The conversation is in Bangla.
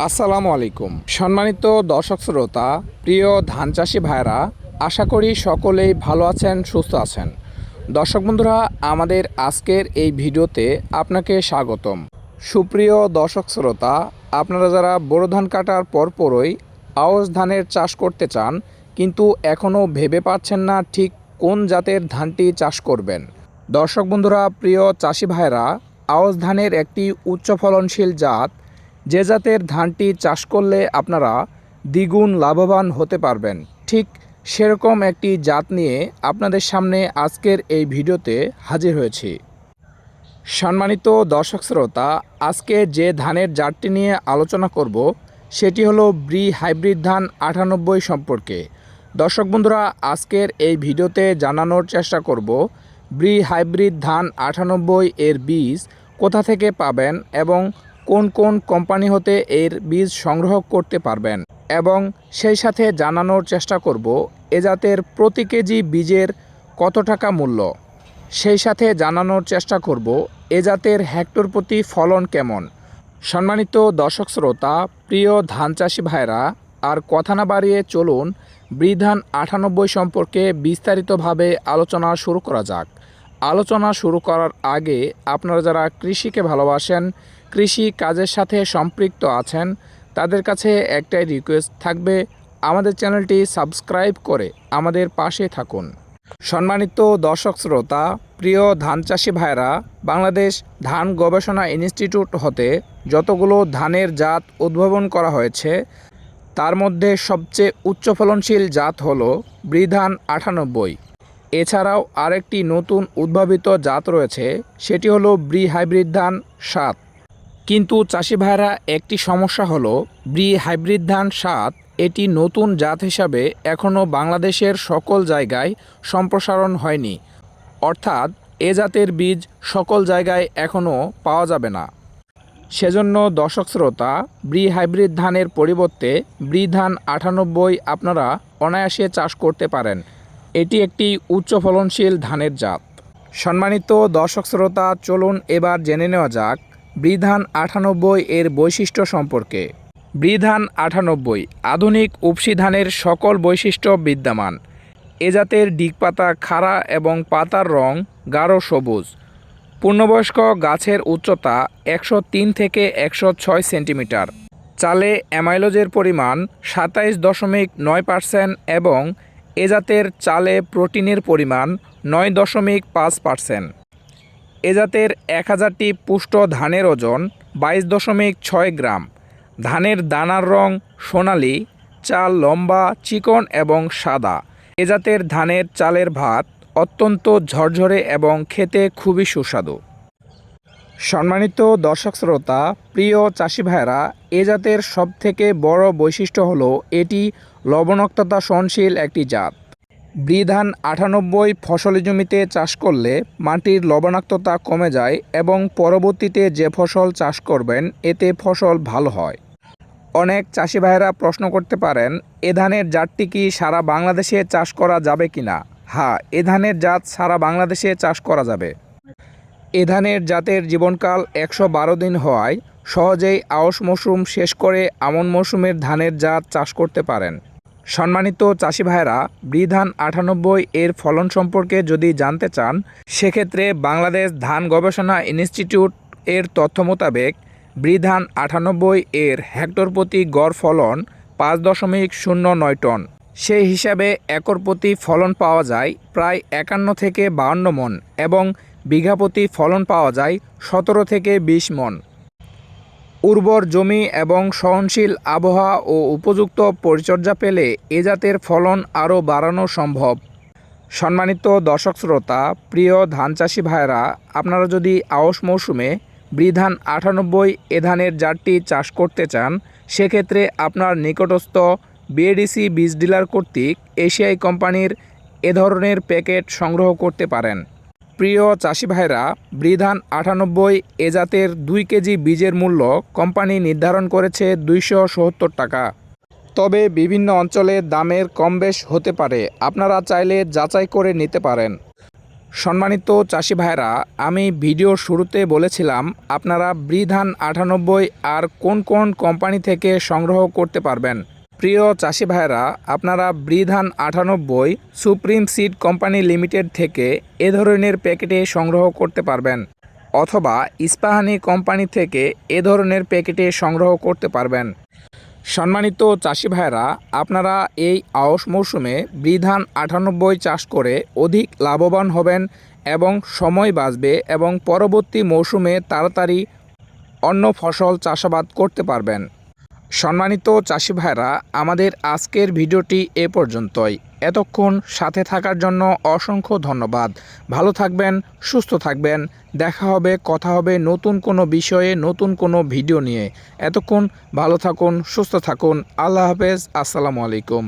আসসালামু আলাইকুম সম্মানিত দর্শক শ্রোতা, প্রিয় ধান চাষি ভাইরা, আশা করি সকলেই ভালো আছেন, সুস্থ আছেন। দর্শক বন্ধুরা, আমাদের আজকের এই ভিডিওতে আপনাকে স্বাগতম। সুপ্রিয় দর্শক শ্রোতা, আপনারা যারা বোরো ধান কাটার পরপরই আউশ ধানের চাষ করতে চান কিন্তু এখনও ভেবে পাচ্ছেন না ঠিক কোন জাতের ধানটি চাষ করবেন। দর্শক বন্ধুরা, প্রিয় চাষি ভাইরা, আউশ ধানের একটি উচ্চ ফলনশীল জাত, যে জাতের ধানটি চাষ করলে আপনারা দ্বিগুণ লাভবান হতে পারবেন, ঠিক সেরকম একটি জাত নিয়ে আপনাদের সামনে আজকের এই ভিডিওতে হাজির হয়েছি। সম্মানিত দর্শক শ্রোতা, আজকে যে ধানের জাতটি নিয়ে আলোচনা করব সেটি হলো ব্রি হাইব্রিড ধান 98 সম্পর্কে। দর্শক বন্ধুরা, আজকের এই ভিডিওতে জানানোর চেষ্টা করব ব্রি হাইব্রিড ধান 98 এর বীজ কোথা থেকে পাবেন এবং কোন কোন কোম্পানি হতে এর বীজ সংগ্রহ করতে পারবেন, এবং সেই সাথে জানানোর চেষ্টা করব এ জাতের প্রতি কেজি বীজের কত টাকা মূল্য। সেই সাথে জানানোর চেষ্টা করব এ জাতের হেক্টর প্রতি ফলন কেমন। সম্মানিত দর্শক শ্রোতা, প্রিয় ধান চাষি ভাইরা, আর কথা না বাড়িয়ে চলুন ব্রি ধান 98 সম্পর্কে বিস্তারিতভাবে আলোচনা শুরু করা যাক। আলোচনা শুরু করার আগে আপনারা যারা কৃষিকে ভালোবাসেন, কৃষি কাজের সাথে সম্পৃক্ত আছেন, তাদের কাছে একটাই রিকোয়েস্ট থাকবে, আমাদের চ্যানেলটি সাবস্ক্রাইব করে আমাদের পাশে থাকুন। সম্মানিত দর্শক শ্রোতা, প্রিয় ধান চাষি ভাইরা, বাংলাদেশ ধান গবেষণা ইনস্টিটিউট হতে যতগুলো ধানের জাত উদ্ভাবন করা হয়েছে তার মধ্যে সবচেয়ে উচ্চ ফলনশীল জাত হলো ব্রি ধান 98। এছাড়াও আরেকটি নতুন উদ্ভাবিত জাত রয়েছে, সেটি হলো ব্রি হাইব্রিড ধান 7। কিন্তু চাষি ভাইরা, একটি সমস্যা হলো ব্রি হাইব্রিড ধান 7 এটি নতুন জাত হিসাবে এখনও বাংলাদেশের সকল জায়গায় সম্প্রসারণ হয়নি, অর্থাৎ এ জাতের বীজ সকল জায়গায় এখনও পাওয়া যাবে না। সেজন্য দর্শক শ্রোতা, ব্রি হাইব্রিড ধানের পরিবর্তে ব্রি ধান 98 আপনারা অনায়াসে চাষ করতে পারেন। এটি একটি উচ্চ ফলনশীল ধানের জাত। সম্মানিত দর্শক শ্রোতা, চলুন এবার জেনে নেওয়া যাক ব্রি ধান 98 এর বৈশিষ্ট্য সম্পর্কে। ব্রি ধান 98 আধুনিক উপসি ধানের সকল বৈশিষ্ট্য বিদ্যমান। এ জাতের ডিগপাতা খাড়া এবং পাতার রং গাঢ় সবুজ। পূর্ণবয়স্ক গাছের উচ্চতা 103 থেকে 106 সেন্টিমিটার। চালে অ্যামাইলোজের পরিমাণ 27.9% এবং এ জাতের চালে প্রোটিনের পরিমাণ 9.5%। এ জাতের 1000টি পুষ্ট ধানের ওজন 22.6 গ্রাম। ধানের দানার রং সোনালি, চাল লম্বা, চিকন এবং সাদা। এ জাতের ধানের চালের ভাত অত্যন্ত ঝরঝরে এবং খেতে খুবই সুস্বাদু। সম্মানিত দর্শক শ্রোতা, প্রিয় চাষি ভাইরা, এ জাতের সবথেকে বড় বৈশিষ্ট্য হলো এটি লবণাক্ততা সহনশীল একটি জাত। ব্রি ধান 98 ফসলি জমিতে চাষ করলে মাটির লবণাক্ততা কমে যায় এবং পরবর্তীতে যে ফসল চাষ করবেন এতে ফসল ভালো হয়। অনেক চাষি ভাইরা প্রশ্ন করতে পারেন, এ ধানের জাতটি কি সারা বাংলাদেশে চাষ করা যাবে কিনা? হ্যাঁ, এ ধানের জাত সারা বাংলাদেশে চাষ করা যাবে। এ ধানের জাতের জীবনকাল 112 দিন হওয়ায় সহজেই আউশ মৌসুম শেষ করে আমন মৌসুমের ধানের জাত চাষ করতে পারেন। সম্মানিত চাষি ভাইরা, ব্রি ধান 98 এর ফলন সম্পর্কে যদি জানতে চান, সেক্ষেত্রে বাংলাদেশ ধান গবেষণা ইনস্টিটিউট এর তথ্য মোতাবেক ব্রি ধান 98 এর হেক্টর প্রতি গড় ফলন 5.09 টন। সেই হিসাবে একর প্রতি ফলন পাওয়া যায় প্রায় 51 থেকে 52 মন এবং বিঘা প্রতি ফলন পাওয়া যায় 17 থেকে 20 মন। উর্বর জমি এবং সহনশীল আবহাওয়া ও উপযুক্ত পরিচর্যা পেলে এ জাতের ফলন আরও বাড়ানো সম্ভব। সম্মানিত দর্শক শ্রোতা, প্রিয় ধান চাষি ভাইরা, আপনারা যদি আউশ মৌসুমে ব্রি ধান 98 এ ধানের জাতটি চাষ করতে চান, সেক্ষেত্রে আপনার নিকটস্থ বিএডিসি বীজ ডিলার কর্তৃক এশিয়াই কোম্পানির এ ধরনের প্যাকেট সংগ্রহ করতে পারেন। প্রিয় চাষি ভাইরা, ব্রি ধান 98 এ জাতের 2 কেজি বীজের মূল্য কোম্পানি নির্ধারণ করেছে 270 টাকা। তবে বিভিন্ন অঞ্চলে দামের কম বেশ হতে পারে, আপনারা চাইলে যাচাই করে নিতে পারেন। সম্মানিত চাষি ভাইরা, আমি ভিডিওর শুরুতে বলেছিলাম আপনারা বৃধান 98 আর কোন কোন কোম্পানি থেকে সংগ্রহ করতে পারবেন। প্রিয় চাষি ভাইরা, আপনারা বৃধান 98 সুপ্রিম সিড কোম্পানি লিমিটেড থেকে এ ধরনের প্যাকেটে সংগ্রহ করতে পারবেন, অথবা ইস্পাহানি কোম্পানি থেকে এ ধরনের প্যাকেটে সংগ্রহ করতে পারবেন। সম্মানিত চাষি ভাইরা, আপনারা এই আউশ মৌসুমে বৃধান 98 চাষ করে অধিক লাভবান হবেন এবং সময় বাঁচবে এবং পরবর্তী মৌসুমে তাড়াতাড়ি অন্য ফসল চাষাবাদ করতে পারবেন। সম্মানিত চাষি ভাইরা, আমাদের আজকের ভিডিওটি এ পর্যন্তই। এতক্ষণ সাথে থাকার জন্য অসংখ্য ধন্যবাদ। ভালো থাকবেন, সুস্থ থাকবেন। দেখা হবে, কথা হবে নতুন কোনো বিষয়ে, নতুন কোনো ভিডিও নিয়ে। এতক্ষণ ভালো থাকুন, সুস্থ থাকুন। আল্লাহ হাফেজ। আসসালামু আলাইকুম।